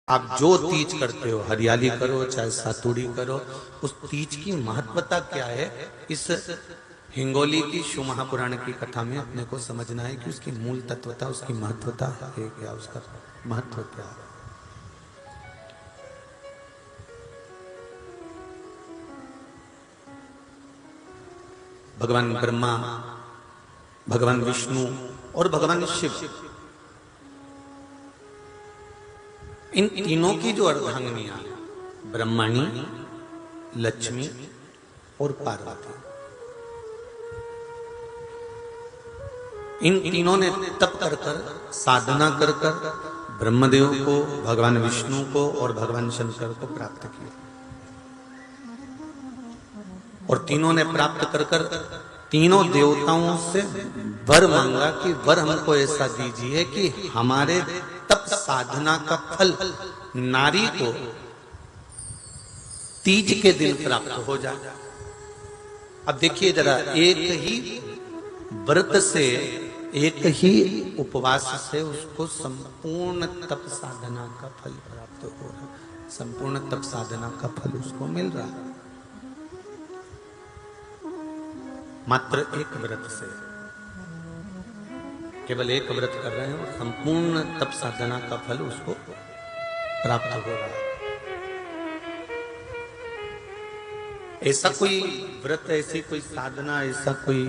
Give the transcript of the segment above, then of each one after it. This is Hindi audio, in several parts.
आप जो तीज करते हो, हरियाली करो चाहे सातुड़ी करो, उस तीज की महत्वता क्या है, इस हिंगोली की शिव महापुराण की कथा में अपने को समझना है कि उसकी मूल तत्वता, उसकी महत्वता है क्या, उसका महत्व क्या है। भगवान ब्रह्मा, भगवान विष्णु और भगवान शिव, इन तीनों की जो अर्धांगिनियां हैं, ब्रह्मणी, लक्ष्मी और पार्वती, इन तीनों ने तप कर कर, साधना कर कर ब्रह्मदेव को, भगवान विष्णु को और भगवान शंकर को प्राप्त किया। और तीनों ने प्राप्त कर कर तीनों देवताओं से वर मांगा कि वर हमको ऐसा दीजिए कि हमारे तप साधना का फल नारी को तीज के दिन प्राप्त हो जाए। अब देखिए जरा, एक ही व्रत से, एक ही उपवास से उसको संपूर्ण तप साधना का फल प्राप्त हो रहा है, संपूर्ण तप साधना का फल उसको मिल रहा है मात्र एक व्रत से। केवल एक व्रत कर रहे हैं और संपूर्ण तप साधना का फल उसको प्राप्त हो रहा है। ऐसा कोई व्रत, ऐसी कोई साधना, ऐसा कोई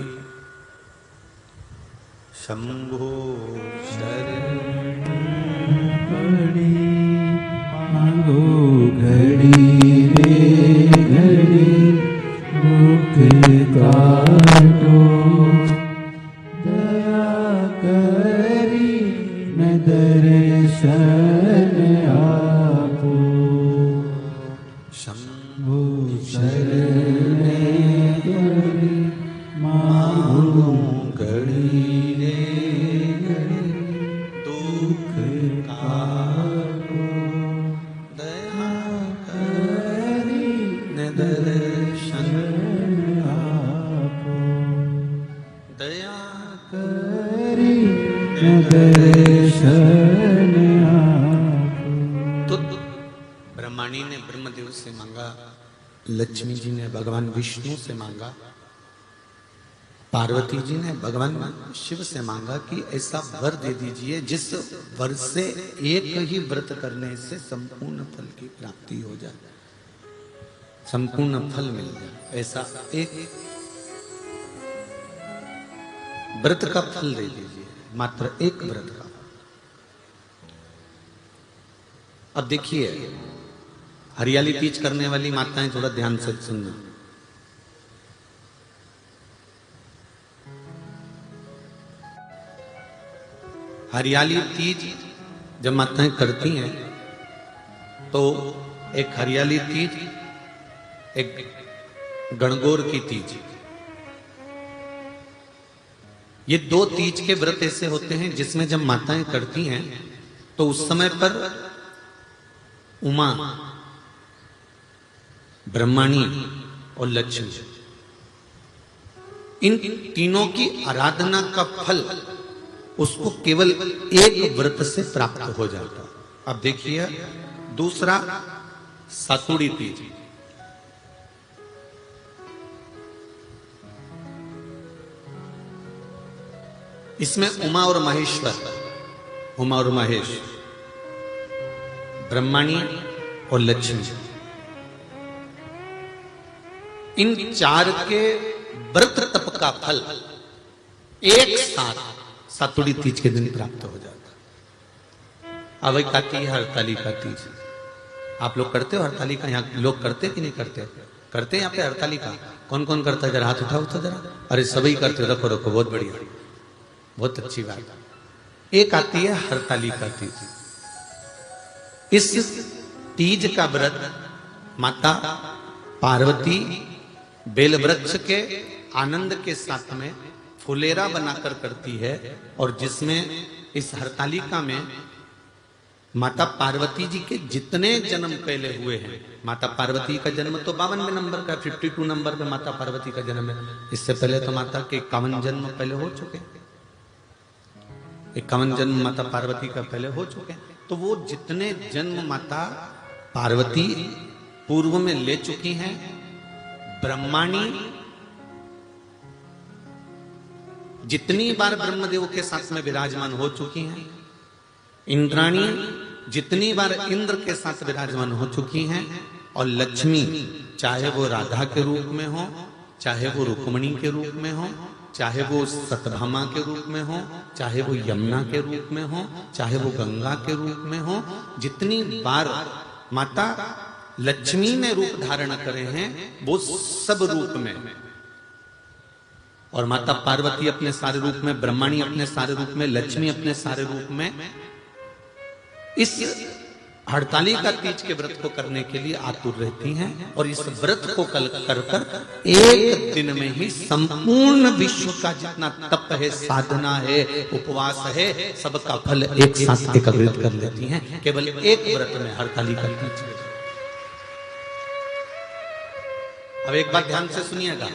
शंभो शरण मांगो घड़ी रे घड़ी भूख काटो, दया करी न दर्शन आपो, शंभो शरण घड़ी मांगो घड़ी रे घड़ी दुख काटो, दया करी न दर्शन आपो, दया करी न दर्शन आपो। तो ब्रह्माणी ने ब्रह्मदेव से मांगा, लक्ष्मी जी ने भगवान विष्णु से मांगा, पार्वती जी ने भगवान शिव से मांगा कि ऐसा वर दे दीजिए जिस वर से एक ही व्रत करने से संपूर्ण फल की प्राप्ति हो जाए, संपूर्ण फल मिल जाए। ऐसा एक व्रत का फल दे दीजिए, मात्र एक व्रत का। अब देखिए, हरियाली तीज करने वाली माताएं थोड़ा ध्यान से सुनना। हरियाली तीज जब माताएं करती हैं तो एक हरियाली तीज, एक गणगौर की तीज, ये दो तीज के व्रत ऐसे होते हैं जिसमें जब माताएं करती हैं तो उस समय पर उमा, ब्रह्मणी और लक्ष्मी, इन तीनों की आराधना का फल उसको केवल एक व्रत से प्राप्त हो जाता। अब देखिए दूसरा, सातुड़ी तीज। इसमें उमा और महेश्वर, उमा और महेश, ब्रह्मणी और लक्ष्मी, इन चार के व्रत तप का फल एक साथ सातुड़ी तीज के दिन प्राप्त हो जाता। अब एक आती है हरतालिका तीज। आप लोग करते हो हरतालिका? यहाँ लोग करते कि नहीं करते? करते हैं यहाँ पे हरतालिका? कौन कौन करता है? जरा हाथ उठाओ तो जरा। अरे सभी करते हो, रखो रखो, बहुत बढ़िया, बहुत अच्छी बात। एक आती है हरतालिका तीज। इस तीज का व्रत माता पार्वती बेल वृक्ष के आनंद के साथ में फुलेरा बनाकर करती है, और जिसमें इस हरतालिका में माता पार्वती जी के जितने जन्म पहले हुए हैं, माता पार्वती का जन्म तो 52वें नंबर का, 52 नंबर पे माता पार्वती का जन्म है। इससे पहले तो माता के 51 जन्म पहले हो चुके हैं, 51 जन्म माता पार्वती का पहले हो चुके हैं। तो वो जितने जन्म माता पार्वती पूर्व में ले चुकी हैं, ब्रह्माणी जितनी बार ब्रह्मदेव के साथ में विराजमान हो चुकी हैं, इंद्राणी जितनी बार इंद्र के साथ विराजमान हो चुकी हैं, और लक्ष्मी चाहे वो राधा के रूप में हो, चाहे वो रुक्मणी के रूप में हो, चाहे वो सत्यभामा के रूप में हो, चाहे वो यमुना के रूप में हो, चाहे वो गंगा के रूप में हो, जितनी बार माता लक्ष्मी ने रूप धारण करे हैं वो सब रूप में, और माता पार्वती अपने सारे रूप में, ब्रह्माणी अपने सारे रूप में, लक्ष्मी अपने सारे रूप में इस हड़तालिका तीज के व्रत को करने के लिए आतुर रहती हैं। और इस व्रत को कल कर कर एक दिन में ही संपूर्ण विश्व का जितना तप है, साधना है, उपवास है, सबका फल एक साथ एकत्रित कर लेती हैं केवल एक व्रत में, हड़तालिका तीज के। अब एक बात ध्यान से सुनिएगा,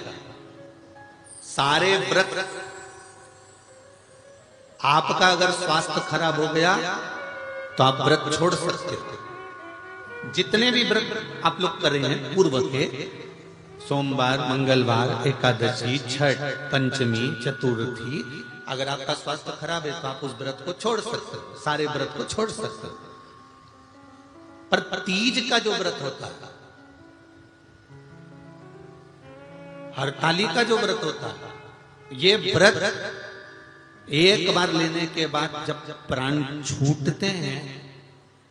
सारे व्रत आपका अगर स्वास्थ्य खराब हो गया तो आप व्रत छोड़ सकते हो। जितने भी व्रत आप लोग कर रहे हैं पूर्व के, सोमवार, मंगलवार, एकादशी, छठ, पंचमी, चतुर्थी, अगर आपका स्वास्थ्य खराब है तो आप उस व्रत को छोड़ सकते हो, सारे व्रत को छोड़ सकते हो। पर तीज का जो व्रत होता है, हड़तालिका जो व्रत होता है, ये व्रत एक बार लेने के बाद जब प्राण छूटते हैं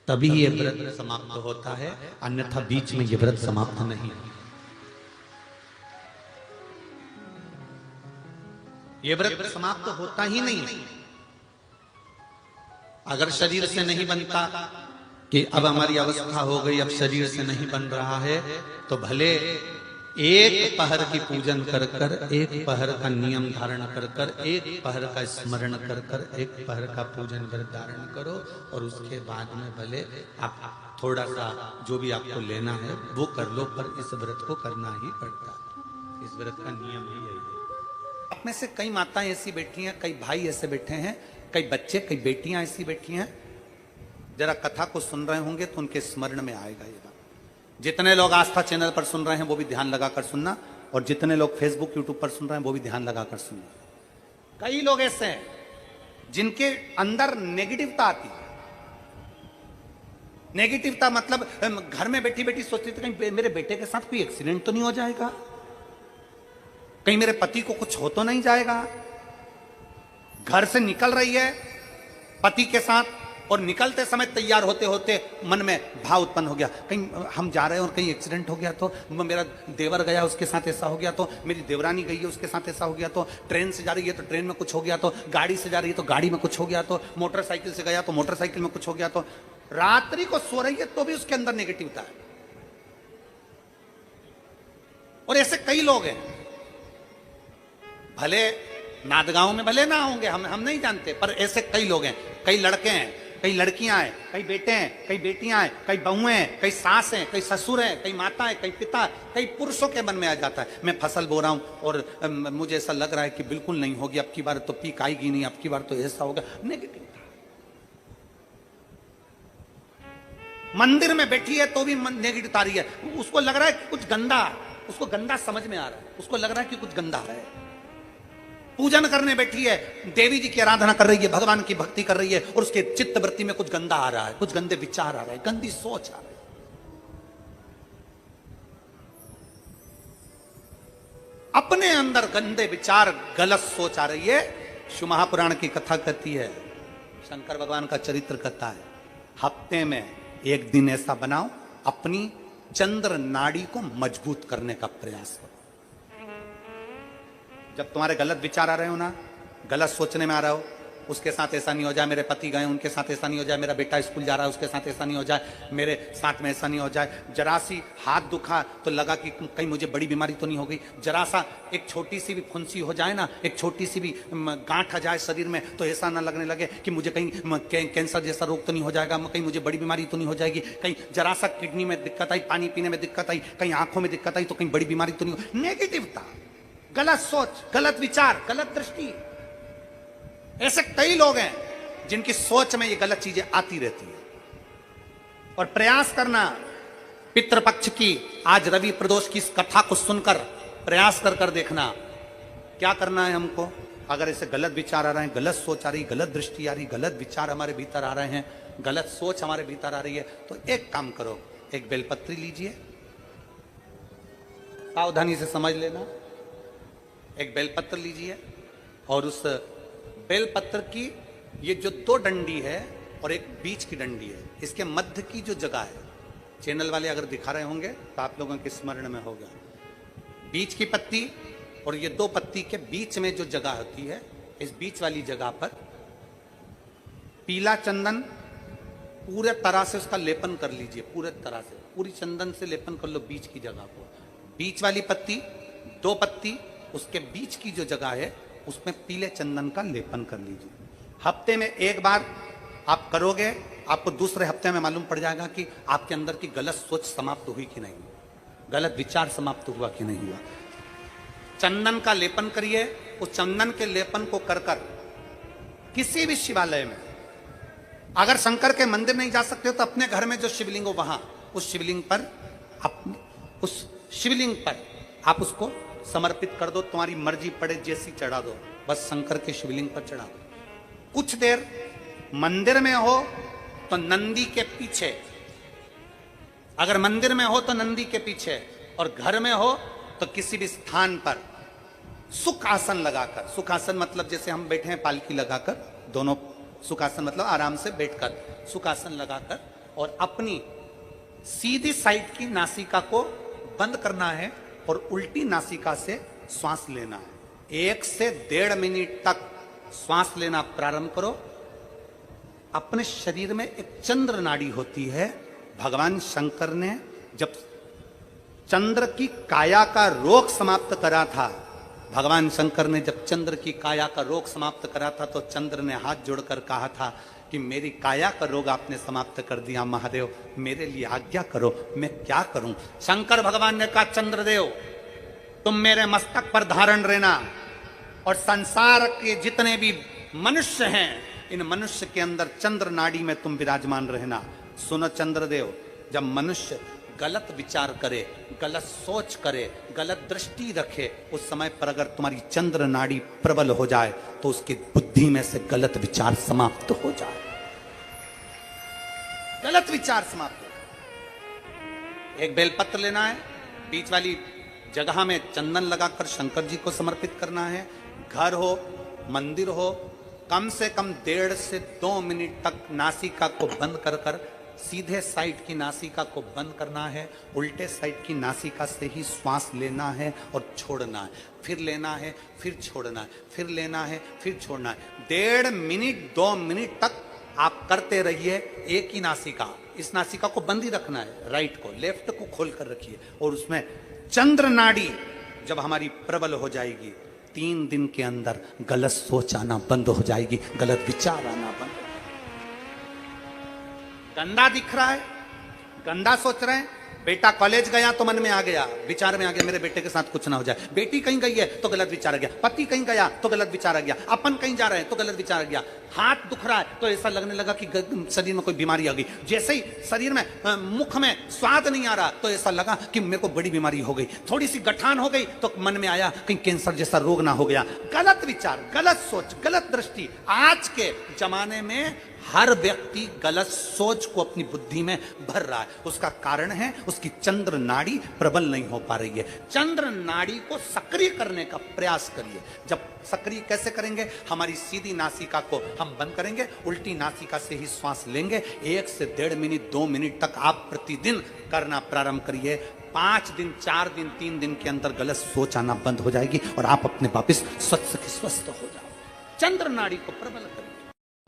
तभी ये व्रत समाप्त होता है, अन्यथा बीच में ये व्रत समाप्त नहीं। ये व्रत समाप्त होता ही नहीं। अगर शरीर से नहीं बनता कि अब हमारी अवस्था हो गई, अब शरीर से नहीं बन रहा है, तो भले एक पहर की पूजन कर कर, एक पहर का नियम धारण कर कर, एक पहर का स्मरण कर कर, एक पहर का पूजन व्रत धारण करो, और उसके बाद में भले आप थोड़ा सा जो भी आपको लेना है वो कर लो, पर इस व्रत को करना ही पड़ता है। इस व्रत का नियम ही यही है। आप में से कई माताएं ऐसी बैठी हैं, कई भाई ऐसे बैठे हैं, कई बच्चे, कई बेटियां ऐसी बैठी हैं, जरा कथा को सुन रहे होंगे तो उनके स्मरण में आएगा ये बात। जितने लोग आस्था चैनल पर सुन रहे हैं वो भी ध्यान लगाकर सुनना, और जितने लोग फेसबुक यूट्यूब पर सुन रहे हैं वो भी ध्यान लगाकर सुनना। कई लोग ऐसे हैं जिनके अंदर नेगेटिवता आती है। नेगेटिवता मतलब घर में बैठी बैठी सोचती थी कहीं मेरे बेटे के साथ कोई एक्सीडेंट तो नहीं हो जाएगा, कहीं मेरे पति को कुछ हो तो नहीं जाएगा। घर से निकल रही है पति के साथ, और निकलते समय तैयार होते होते मन में भाव उत्पन्न हो गया, कहीं हम जा रहे हैं और कहीं एक्सीडेंट हो गया तो, मेरा देवर गया उसके साथ ऐसा हो गया तो, मेरी देवरानी गई है उसके साथ ऐसा हो गया तो, ट्रेन से जा रही है तो ट्रेन में कुछ हो गया तो, गाड़ी से जा रही है तो गाड़ी में कुछ हो गया तो, मोटरसाइकिल से गया तो मोटरसाइकिल में कुछ हो गया तो, रात्रि को सो रही है तो भी उसके अंदर नेगेटिविटी है। और ऐसे कई लोग हैं, भले नादगांव में भले ना होंगे, हम नहीं जानते, पर ऐसे कई लोग हैं, कई लड़के हैं, कई लड़कियां हैं, कई बेटे हैं, कई बेटियां हैं, कई बहुएं हैं, कई सास हैं, कई ससुर हैं, कई माता है, कई पिता, कई पुरुषों के मन में आ जाता है मैं फसल बो रहा हूं और मुझे ऐसा लग रहा है कि बिल्कुल नहीं होगी, अब की बार तो पीक आएगी नहीं, अब की बार तो ऐसा होगा। नेगेटिव मंदिर में बैठी है तो भी नेगेटिव आ रही है, उसको लग रहा है कि कुछ गंदा, उसको गंदा समझ में आ रहा है, उसको लग रहा है कि कुछ गंदा है। पूजन करने बैठी है, देवी जी की आराधना कर रही है, भगवान की भक्ति कर रही है, और उसके चित्त वृत्ति में कुछ गंदा आ रहा है, कुछ गंदे विचार आ रहे हैं, गंदी सोच आ रही है। अपने अंदर गंदे विचार, गलत सोच आ रही है। शिव महापुराण की कथा कहती है, शंकर भगवान का चरित्र कहता है, हफ्ते में एक दिन ऐसा बनाओ अपनी चंद्र नाड़ी को मजबूत करने का प्रयास करो। जब तुम्हारे गलत विचार आ रहे हो ना, गलत सोचने में आ रहा हो, उसके साथ ऐसा नहीं हो जाए, मेरे पति गए उनके साथ ऐसा नहीं हो जाए, मेरा बेटा स्कूल जा रहा है उसके साथ ऐसा नहीं हो जाए, मेरे साथ में ऐसा नहीं हो जाए, जरा सी हाथ दुखा तो लगा कि कहीं मुझे बड़ी बीमारी तो नहीं हो गई, जरा सा एक छोटी सी भी फुंसी हो जाए ना, एक छोटी सी भी गांठ आ जाए शरीर में तो ऐसा ना लगने लगे कि मुझे कहीं कैंसर जैसा रोग तो नहीं हो जाएगा, कहीं मुझे बड़ी बीमारी तो नहीं हो जाएगी, कहीं जरा सा किडनी में दिक्कत आई, पानी पीने में दिक्कत आई, कहीं आंखों में दिक्कत आई तो कहीं बड़ी बीमारी तो नहीं हो। नेगेटिवता, गलत सोच, गलत विचार, गलत दृष्टि। ऐसे कई लोग हैं जिनकी सोच में ये गलत चीजें आती रहती है। और प्रयास करना पितृपक्ष की आज रवि प्रदोष की इस कथा को सुनकर प्रयास कर देखना क्या करना है हमको। अगर ऐसे गलत विचार आ रहे हैं, गलत सोच आ रही, गलत दृष्टि आ रही, गलत विचार हमारे भीतर आ रहे हैं, गलत सोच हमारे भीतर आ रही है, तो एक काम करो, एक बेलपत्री लीजिए, सावधानी से समझ लेना। एक बेलपत्र लीजिए और उस बेलपत्र की ये जो दो डंडी है और एक बीच की डंडी है, इसके मध्य की जो जगह है, चैनल वाले अगर दिखा रहे होंगे तो आप लोगों के स्मरण में होगा, बीच की पत्ती और ये दो पत्ती के बीच में जो जगह होती है, इस बीच वाली जगह पर पीला चंदन पूरे तरह से उसका लेपन कर लीजिए। पूरे तरह से पूरी चंदन से लेपन कर लो बीच की जगह को। बीच वाली पत्ती, दो पत्ती, उसके बीच की जो जगह है उसमें पीले चंदन का लेपन कर लीजिए। हफ्ते में एक बार आप करोगे, आपको दूसरे हफ्ते में मालूम पड़ जाएगा कि आपके अंदर की गलत सोच समाप्त हुई कि नहीं, गलत विचार समाप्त हुआ कि नहीं हुआ। चंदन का लेपन करिए। उस चंदन के लेपन को कर किसी भी शिवालय में, अगर शंकर के मंदिर नहीं जा सकते हो तो अपने घर में जो शिवलिंग हो वहां उस शिवलिंग पर आप उसको समर्पित कर दो। तुम्हारी मर्जी पड़े जैसी चढ़ा दो, बस शंकर के शिवलिंग पर चढ़ा दो। कुछ देर मंदिर में हो तो नंदी के पीछे, अगर मंदिर में हो तो नंदी के पीछे, और घर में हो तो किसी भी स्थान पर सुख आसन लगाकर, सुख आसन मतलब जैसे हम बैठे हैं पालकी लगाकर, दोनों सुख आसन मतलब आराम से बैठकर, सुख आसन लगाकर, और अपनी सीधी साइड की नासिका को बंद करना है और उल्टी नासिका से श्वास लेना है। 1 से 1.5 मिनट तक श्वास लेना प्रारंभ करो। अपने शरीर में एक चंद्र नाड़ी होती है। भगवान शंकर ने जब चंद्र की काया का रोग समाप्त करा था, भगवान शंकर ने जब चंद्र की काया का रोग समाप्त करा था तो चंद्र ने हाथ जोड़कर कहा था कि मेरी काया का रोग आपने समाप्त कर दिया महादेव, मेरे लिए आज्ञा करो, मैं क्या करूं। शंकर भगवान ने कहा चंद्रदेव तुम मेरे मस्तक पर धारण रहना, और संसार के जितने भी मनुष्य हैं इन मनुष्य के अंदर चंद्र नाड़ी में तुम विराजमान रहना। सुनो चंद्रदेव, जब मनुष्य गलत विचार करे, गलत सोच करे, गलत दृष्टि रखे, उस समय पर अगर तुम्हारी चंद्र नाड़ी प्रबल हो जाए तो उसकी बुद्धि में से गलत विचार समाप्त हो जाए, गलत विचार समाप्त हो जाए। एक बेलपत्र लेना है, बीच वाली जगह में चंदन लगाकर शंकर जी को समर्पित करना है। घर हो, मंदिर हो, कम से कम 1.5 से 2 मिनट तक नासिका को बंद कर सीधे साइड की नासिका को बंद करना है, उल्टे साइड की नासिका से ही श्वास लेना है और छोड़ना है, फिर लेना है, फिर छोड़ना है, फिर लेना है, फिर छोड़ना है। 1.5 मिनट 2 मिनट तक आप करते रहिए। एक ही नासिका, इस नासिका को बंद ही रखना है, राइट को, लेफ्ट को खोल कर रखिए, और उसमें चंद्र नाड़ी जब हमारी प्रबल हो जाएगी 3 दिन के अंदर गलत सोच आना बंद हो जाएगी, गलत विचार आना बंद। गंदा दिख रहा है, गंदा सोच रहे हैं, बेटा कॉलेज गया तो मन में आ गया, विचार में आ गया मेरे बेटे के साथ कुछ ना हो जाए, बेटी कहीं गई है तो गलत विचार आ गया, पति कहीं गया तो गलत विचार आ गया, अपन कहीं जा रहे हैं तो गलत विचार आ गया, हाथ दुख रहा है तो ऐसा लगने लगा कि शरीर में कोई बीमारी आ गई, जैसे ही शरीर में मुख में स्वाद नहीं आ रहा तो ऐसा लगा कि मेरे को बड़ी बीमारी हो गई, थोड़ी सी गठान हो गई तो मन में आया कहीं कैंसर जैसा रोग ना हो गया। गलत विचार, गलत सोच, गलत दृष्टि। आज के जमाने में हर व्यक्ति गलत सोच को अपनी बुद्धि में भर रहा है। उसका कारण है उसकी चंद्र नाड़ी प्रबल नहीं हो पा रही है। चंद्र नाड़ी को सक्रिय करने का प्रयास करिए। जब सक्रिय कैसे करेंगे? हमारी सीधी नासिका को हम बंद करेंगे, उल्टी नासिका से ही श्वास लेंगे। 1 से 1.5 मिनट 2 मिनट तक आप प्रतिदिन करना प्रारंभ करिए। 5 दिन 4 दिन 3 दिन के अंदर गलत सोच आना बंद हो जाएगी और आप अपने वापिस स्वस्थ हो जाओ। चंद्र नाड़ी को प्रबल करिए।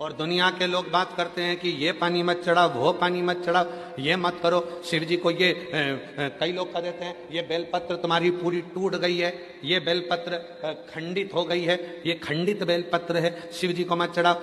और दुनिया के लोग बात करते हैं कि ये पानी मत चढ़ाओ, वो पानी मत चढ़ाओ, ये मत करो। शिव जी को ये कई लोग कह देते हैं ये बेलपत्र तुम्हारी पूरी टूट गई है, ये बेलपत्र खंडित हो गई है, ये खंडित बेलपत्र है, शिव जी को मत चढ़ाओ,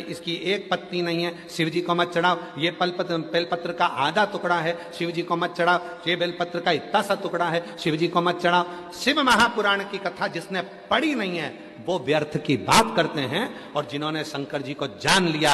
इसकी एक पत्ती नहीं है, शिव जी को मत चढ़ाओ, ये बेलपत्र का आधा टुकड़ा है, शिव जी को मत चढ़ाओ, ये बेलपत्र का इतना सा टुकड़ा है, शिव जी को मत चढ़ाओ। शिव महापुराण की कथा जिसने पढ़ी नहीं है वो व्यर्थ की बात करते हैं। और जिन्होंने शंकर जी को जान लिया,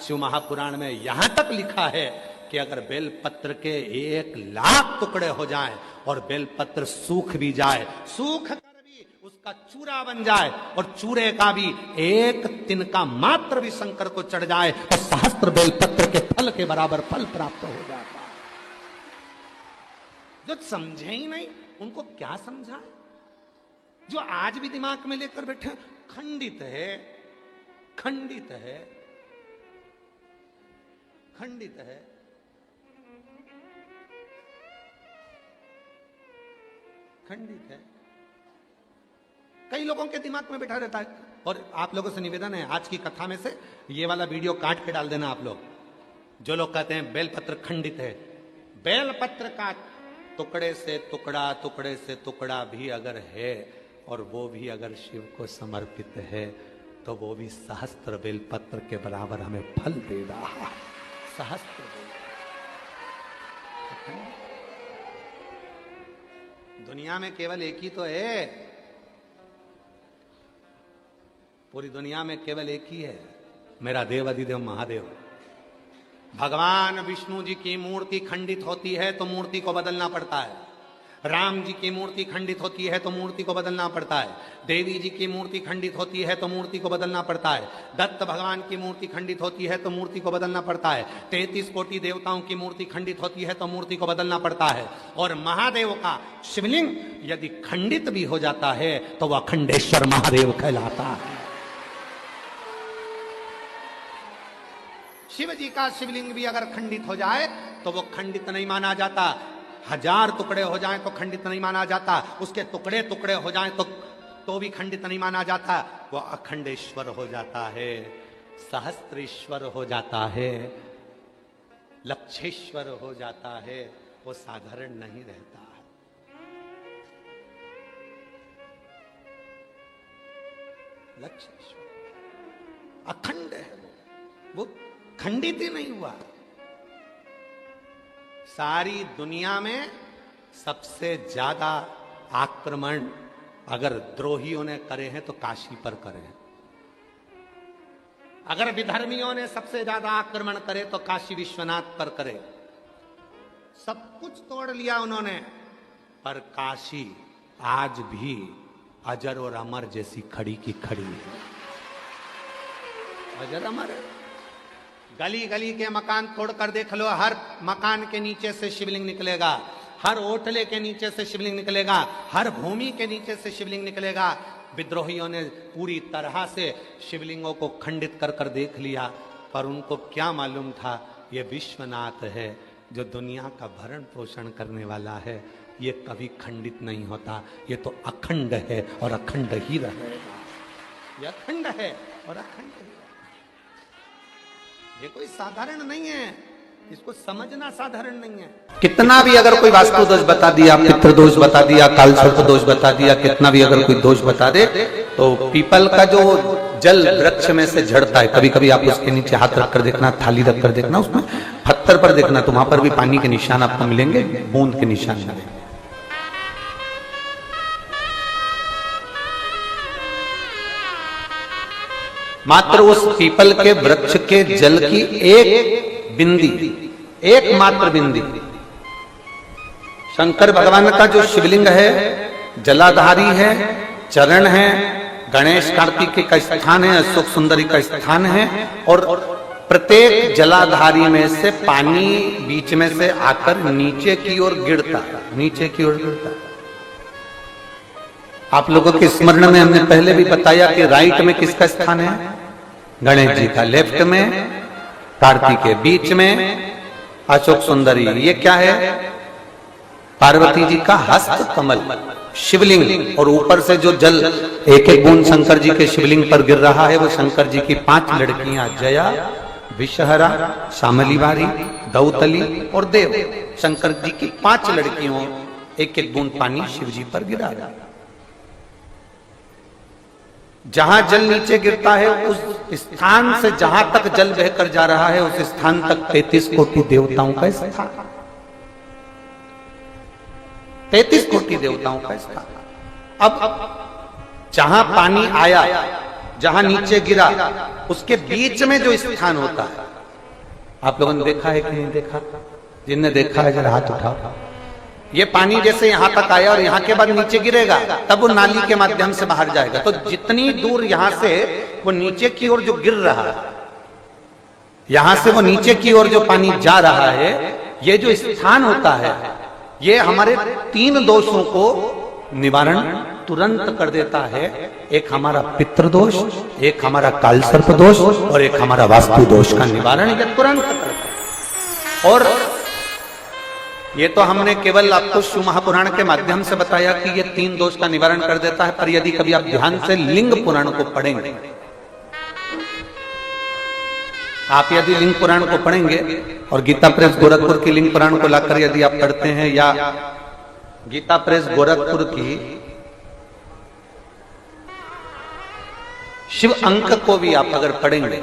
शिव महापुराण में यहां तक लिखा है कि अगर बेलपत्र के 1,00,000 टुकड़े हो जाएं और बेलपत्र सूख भी जाए, सूख कर भी उसका चूरा बन जाए और चूरे का भी एक तिनका मात्र भी शंकर को चढ़ जाए तो सहस्त्र बेलपत्र के फल के बराबर फल प्राप्त हो जाता है। जो समझे ही नहीं उनको क्या समझा? जो आज भी दिमाग में लेकर बैठे खंडित है, खंडित है, खंडित है। खंडित है, कई लोगों के दिमाग में बैठा रहता है। और आप लोगों से निवेदन है, आज की कथा में से ये वाला वीडियो काट के डाल देना आप लोग, जो लोग कहते हैं बेलपत्र खंडित है। बेलपत्र का टुकड़े से टुकड़ा, टुकड़े से टुकड़ा भी अगर है और वो भी अगर शिव को समर्पित है तो वो भी सहस्त्र बेलपत्र के बराबर हमें फल दे रहा है। सहस्त्र दुनिया में केवल एक ही तो है, पूरी दुनिया में केवल एक ही है, मेरा देव अधिदेव महादेव। भगवान विष्णु जी की मूर्ति खंडित होती है तो मूर्ति को बदलना पड़ता है। राम जी की मूर्ति खंडित होती है तो मूर्ति को बदलना पड़ता है। देवी जी की मूर्ति खंडित होती है तो मूर्ति को बदलना पड़ता है। दत्त भगवान की मूर्ति खंडित होती है तो मूर्ति को बदलना पड़ता है। 33 कोटि देवताओं की मूर्ति खंडित होती है तो मूर्ति को बदलना पड़ता है। और महादेव का शिवलिंग यदि खंडित भी हो जाता है तो वह अखंडेश्वर महादेव कहलाता है। शिव जी का शिवलिंग भी अगर खंडित हो जाए तो वो खंडित नहीं माना जाता। 1000 टुकड़े हो जाएं तो खंडित नहीं माना जाता। उसके टुकड़े टुकड़े हो जाएं तो भी खंडित नहीं माना जाता। वो अखंडेश्वर हो जाता है, सहस्त्रेश्वर हो जाता है, लक्षेश्वर हो जाता है। वो साधारण नहीं रहता है। लक्षेश्वर अखंड है, वो खंडित ही नहीं हुआ। सारी दुनिया में सबसे ज्यादा आक्रमण अगर द्रोहियों ने करे हैं तो काशी पर करे हैं। अगर विधर्मियों ने सबसे ज्यादा आक्रमण करे तो काशी विश्वनाथ पर करे। सब कुछ तोड़ लिया उन्होंने, पर काशी आज भी अजर और अमर जैसी खड़ी की खड़ी है। अजर अमर है। गली गली के मकान तोड़कर देख लो, हर मकान के नीचे से शिवलिंग निकलेगा, हर ओटले के नीचे से शिवलिंग निकलेगा, हर भूमि के नीचे से शिवलिंग निकलेगा। विद्रोहियों ने पूरी तरह से शिवलिंगों को खंडित कर कर देख लिया, पर उनको क्या मालूम था ये विश्वनाथ है जो दुनिया का भरण पोषण करने वाला है। ये कभी खंडित नहीं होता, ये तो अखंड है और अखंड ही रहेगा। ये अखंड है और अखंड ही। ये कोई साधारण नहीं है, इसको समझना साधारण नहीं है। कितना भी अगर कोई वास्तु दोष बता दिया, पितृ दोष बता दिया, कालसर्प दोष बता दिया, कितना भी अगर कोई दोष बता दे तो पीपल का जो जल वृक्ष में से झड़ता है, कभी कभी आप उसके नीचे हाथ रखकर देखना, थाली रखकर देखना, उसमें पत्थर पर देखना, तो वहां पर भी पानी के निशान आपको मिलेंगे, बूंद के निशान मिलेंगे। मात्र उस पीपल के वृक्ष के जल की एक बिंदी, एकमात्र बिंदी, शंकर भगवान का जो शिवलिंग है जलाधारी है, चरण है, गणेश कार्तिक का स्थान है, अशोक सुंदरी का स्थान है, और प्रत्येक जलाधारी में से पानी बीच में से आकर नीचे की ओर गिरता, नीचे की ओर गिरता। आप लोगों के स्मरण में हमने पहले भी बताया कि राइट में किसका स्थान है? गणेश जी का, लेफ्ट में कार्तिक के, बीच में अशोक सुंदरी। ये क्या है? पार्वती जी का हस्त कमल शिवलिंग, और ऊपर से जो जल एक एक बूंद शंकर जी के शिवलिंग पर गिर रहा है वो शंकर जी की 5 लड़कियां, जया, विषहरा, शामलीवारी, दौतली और देव, शंकर जी की 5 लड़कियों, एक एक बूंद पानी शिव जी पर गिरा। जहां जल नीचे गिरता है उस स्थान से जहां तक जल बहकर जा रहा है उस स्थान तक 33 कोटि देवताओं का स्थान, 33 कोटि देवताओं का स्थान। अब जहां पानी आया, जहां नीचे गिरा, उसके बीच में जो स्थान होता है आप लोगों ने देखा है कि नहीं देखा? जिनने देखा है जरा हाथ उठाओ। ये पानी जैसे यहां तक आया और यहां के बाद नीचे गिरेगा, तब वो नाली के माध्यम से बाहर जाएगा। तो जितनी दूर यहां से वो नीचे की ओर जो गिर रहा है, यहां से वो नीचे की ओर जो पानी जा रहा है, ये जो स्थान होता है, ये हमारे 3 दोषों को निवारण तुरंत कर देता है। एक हमारा पितृदोष, एक हमारा कालसर्प दोष और एक हमारा वास्तु दोष का निवारण ये तुरंत करता है। और ये तो हमने केवल आपको शिव महापुराण के माध्यम से बताया कि ये 3 दोष का निवारण कर देता है। पर यदि कभी आप ध्यान से लिंग पुराण को पढ़ेंगे, आप यदि लिंग पुराण को पढ़ेंगे और गीता प्रेस गोरखपुर की लिंग पुराण को लाकर यदि आप पढ़ते हैं, या गीता प्रेस गोरखपुर की शिव अंक को भी आप अगर पढ़ेंगे,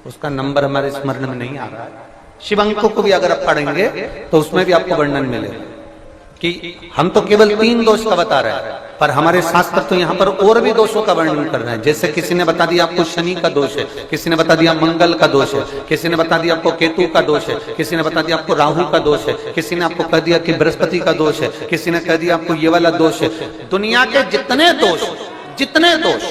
उसका नंबर हमारे स्मरण में नहीं आ रहा है, शिव अंक को भी अगर आप पढ़ेंगे तो उसमें भी आपको वर्णन मिलेगा कि हम तो केवल 3 दोष का बता रहे हैं, पर हमारे शास्त्र तो यहाँ पर और भी दोषों का वर्णन कर रहे हैं। जैसे किसी ने बता दिया आपको शनि का दोष है, किसी ने बता दिया मंगल का दोष है, किसी ने बता दिया आपको केतु का दोष है, किसी ने बता दिया आपको राहु का दोष है, किसी ने आपको कह दिया कि बृहस्पति का दोष है, किसी ने कह दिया आपको ये वाला दोष है। दुनिया के जितने दोष,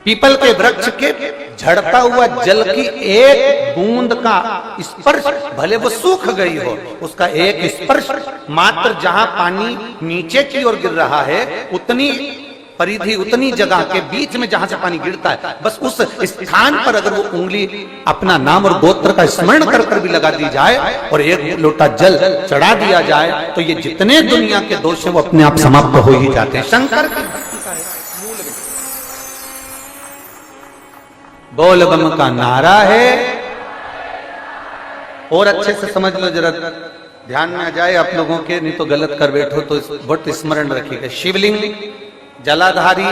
पीपल के वृक्ष के झड़ता हुआ जल की एक बूंद का स्पर्श, भले वो सूख गई हो, उसका एक स्पर्श मात्र जहां पानी नीचे की ओर गिर रहा है, उतनी परिधि, उतनी जगह के बीच में जहां से पानी गिरता है, बस उस स्थान पर अगर वो उंगली अपना नाम और गोत्र का स्मरण कर कर भी लगा दी जाए और एक लोटा जल चढ़ा दिया जाए, तो ये जितने दुनिया के दोष हैं वो अपने आप समाप्त हो ही जाते हैं। शंकर की बोल बम का नारा है। और अच्छे से समझ लो, जरा ध्यान में आ जाए आप लोगों के, नहीं तो गलत कर बैठो तो बहुत स्मरण रखिएगा। शिवलिंग जलाधारी,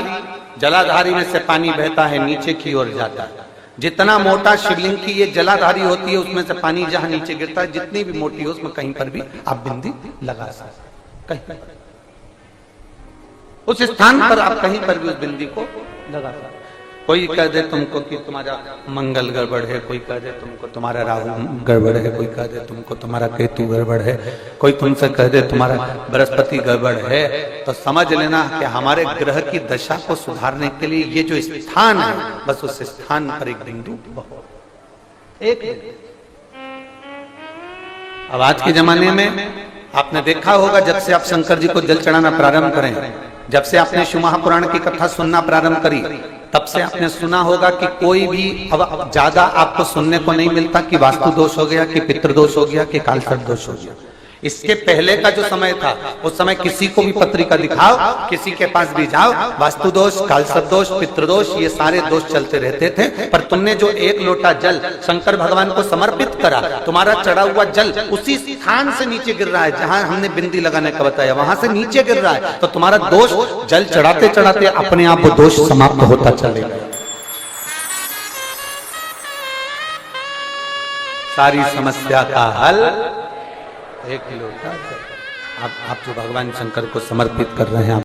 जलाधारी में से पानी बहता है, नीचे की ओर जाता है। जितना मोटा शिवलिंग की ये जलाधारी होती है, उसमें से पानी जहां नीचे गिरता है, जितनी भी मोटी हो, उसमें कहीं पर भी आप बिंदी लगा सकते, कहीं उस स्थान पर आप कहीं पर भी उस बिंदी को लगा सकते। कोई कह दे तुमको कि तुम्हारा मंगल गड़बड़ है, कोई कह दे तुमको तुम्हारा राहु गड़बड़ है, कोई कह दे तुमको तुम्हारा केतु गड़बड़ है, कोई तुमसे कह दे तुम्हारा बृहस्पति गड़बड़ है, तो समझ लेना कि हमारे ग्रह की दशा को सुधारने के लिए ये जो स्थान है, बस उस स्थान पर एक बिंदु, एक। अब आज के जमाने में आपने देखा होगा, जब से आप शंकर जी को जल चढ़ाना प्रारंभ करें, जब से आपने शिव महापुराण की कथा सुनना प्रारंभ करी, तब से आपने सुना होगा कि कोई भी अब ज्यादा आपको सुनने को नहीं मिलता कि वास्तु दोष हो गया, कि पितृदोष हो गया, कि कालसर्प दोष हो गया। इसके पहले का जो समय था, उस समय किसी को भी पत्रिका दिखाओ, किसी के पास भी जाओ, वास्तु दोष, कालसर्प दोष, पितृदोष, ये सारे दोष चलते रहते थे। पर तुमने जो एक लोटा जल शंकर भगवान को समर्पित करा, तुम्हारा चढ़ा हुआ जल उसी स्थान से नीचे गिर रहा है जहां हमने बिंदी लगाने का बताया, वहां से नीचे गिर रहा है, तो तुम्हारा दोष जल चढ़ाते चढ़ाते अपने आप वो दोष समाप्त होता चलेगा। सारी समस्या का हल एक लोटा। आप जो भगवान शंकर को समर्पित कर रहे हैं,